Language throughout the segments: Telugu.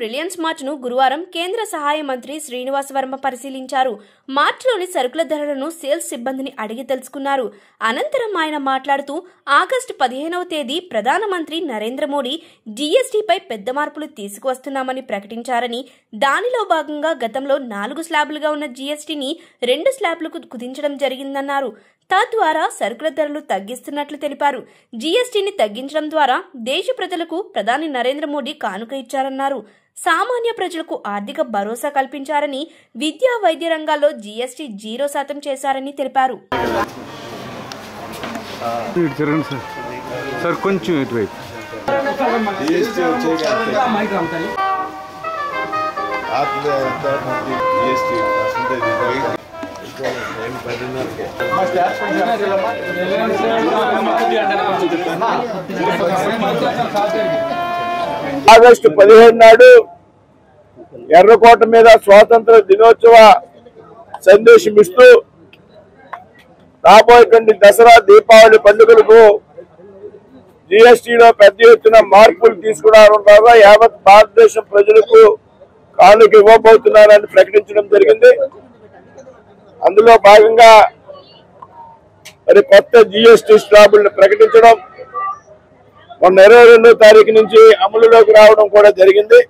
రిలయన్స్ మార్ట్ను గురువారం కేంద్ర సహాయ మంత్రి శ్రీనివాస్ వర్మ పరిశీలించారు. మార్ట్లోని సరుకుల ధరలను సేల్స్ సిబ్బందిని అడిగి తెలుసుకున్నారు. అనంతరం ఆయన మాట్లాడుతూ ఆగస్టు 15వ తేదీ ప్రధానమంత్రి నరేంద్ర మోడీ జీఎస్టీపై పెద్ద మార్పులు తీసుకువస్తున్నామని ప్రకటించారని, దానిలో భాగంగా గతంలో 4 స్లాబులుగా ఉన్న జీఎస్టీని 2 స్లాబులకు కుదించడం జరిగిందన్నారు. తద్వారా సరుకుల ధరలు తగ్గిస్తున్నట్లు తెలిపారు. జీఎస్టీని తగ్గించడం ద్వారా దేశ ప్రజలకు ప్రధాని నరేంద్ర మోడీ కానుక ఇచ్చారన్నారు. సామాన్య ప్రజలకు ఆర్థిక భరోసా కల్పించారని, విద్యా వైద్య రంగాల్లో జీఎస్టీ 0% చేశారని తెలిపారు. ఆగస్టు 15 నాడు ఎర్రకోట మీద స్వాతంత్ర దినోత్సవ సందేశం ఇస్తూ రాబోయేటువంటి దసరా దీపావళి పండుగలకు జీఎస్టీలో పెద్ద ఎత్తున మార్పులు తీసుకురావడం ద్వారా యావత్ భారతదేశం ప్రజలకు కానుక ఇవ్వబోతున్నారని ప్రకటించడం జరిగింది. అందులో భాగంగా మరి కొత్త జీఎస్టీ స్లాబులను ప్రకటించడం మొన్న 22వ తారీఖు నుంచి అమలులోకి రావడం కూడా జరిగింది.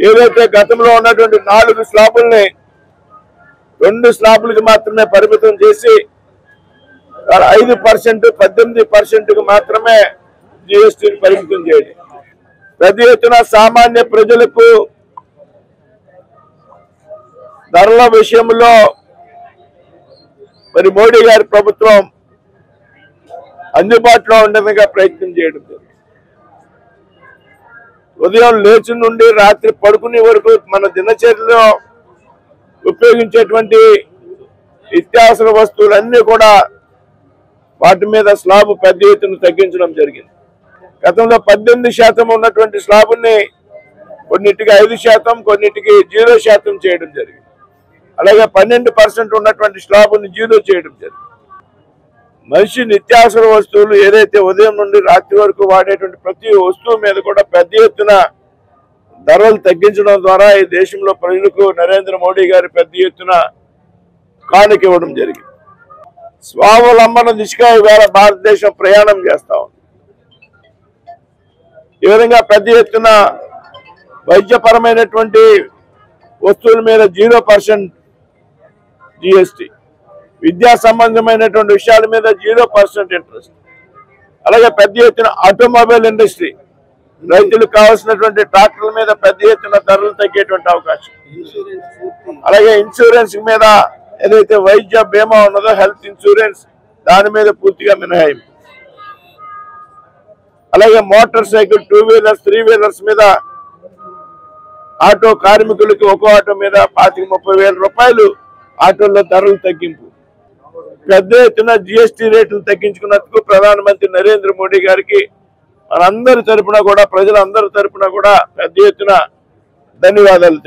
ఏదైతే గతంలో ఉన్నటువంటి 4 స్లాబుల్ని 2 స్లాబులకు మాత్రమే పరిమితం చేసి 5%, 18%కు మాత్రమే జీఎస్టీని పరిమితం చేయడం, పెద్ద ఎత్తున సామాన్య ప్రజలకు ధరల విషయంలో మరి మోడీ గారి ప్రభుత్వం అందుబాటులో ఉండేందుకు ప్రయత్నం చేయడం. ఉదయం లేచి నుండి రాత్రి పడుకునే వరకు మన దినచర్యలో ఉపయోగించేటువంటి నిత్యావసర వస్తువులన్నీ కూడా వాటి మీద స్లాబ్ పెద్ద ఎత్తున తగ్గించడం జరిగింది. గతంలో 18% ఉన్నటువంటి స్లాబుని కొన్నిటికి 5%, కొన్నిటికి 0% చేయడం జరిగింది. అలాగే 12% ఉన్నటువంటి స్లాబుని 0 చేయడం జరిగింది. మనిషి నిత్యావసర వస్తువులు ఏదైతే ఉదయం నుండి రాత్రి వరకు వాడేటువంటి ప్రతి వస్తువు మీద కూడా పెద్ద ఎత్తున ధరలు తగ్గించడం ద్వారా ఈ దేశంలో ప్రజలకు నరేంద్ర మోడీ గారి పెద్ద ఎత్తున కానుక ఇవ్వడం జరిగింది. స్వావలంబన దిశగా ఇవాళ భారతదేశం ప్రయాణం చేస్తా ఉంది. ఈ విధంగా పెద్ద ఎత్తున వైద్యపరమైనటువంటి వస్తువుల మీద 0% జీఎస్టీ, విద్యా సంబంధమైనటువంటి విషయాల మీద 0% ఇంట్రెస్ట్, అలాగే పెద్ద ఎత్తున ఆటోమొబైల్ ఇండస్ట్రీ, రైతులకు కావాల్సినటువంటి ట్రాక్టర్ల మీద పెద్ద ఎత్తున ధరలు తగ్గేటువంటి అవకాశం, అలాగే ఇన్సూరెన్స్ మీద ఏదైతే వైద్య బీమా ఉన్నదో హెల్త్ ఇన్సూరెన్స్ దాని మీద పూర్తిగా మినహాయింపు, అలాగే మోటార్ సైకిల్, 2 వీలర్స్, 3 వీలర్స్ మీద ఆటో కార్మికులకి ఒక్కో ఆటో మీద 25-30 వేల రూపాయలు ఆటోల్లో ధరలు తగ్గింపు, పెద్ద ఎత్తున జీఎస్టీ రేట్లు తగ్గించుకున్నందుకు ప్రధానమంత్రి నరేంద్ర మోడీ గారికి మనందరి తరపున కూడా, ప్రజలందరి తరపున కూడా పెద్ద ఎత్తున ధన్యవాదాలు.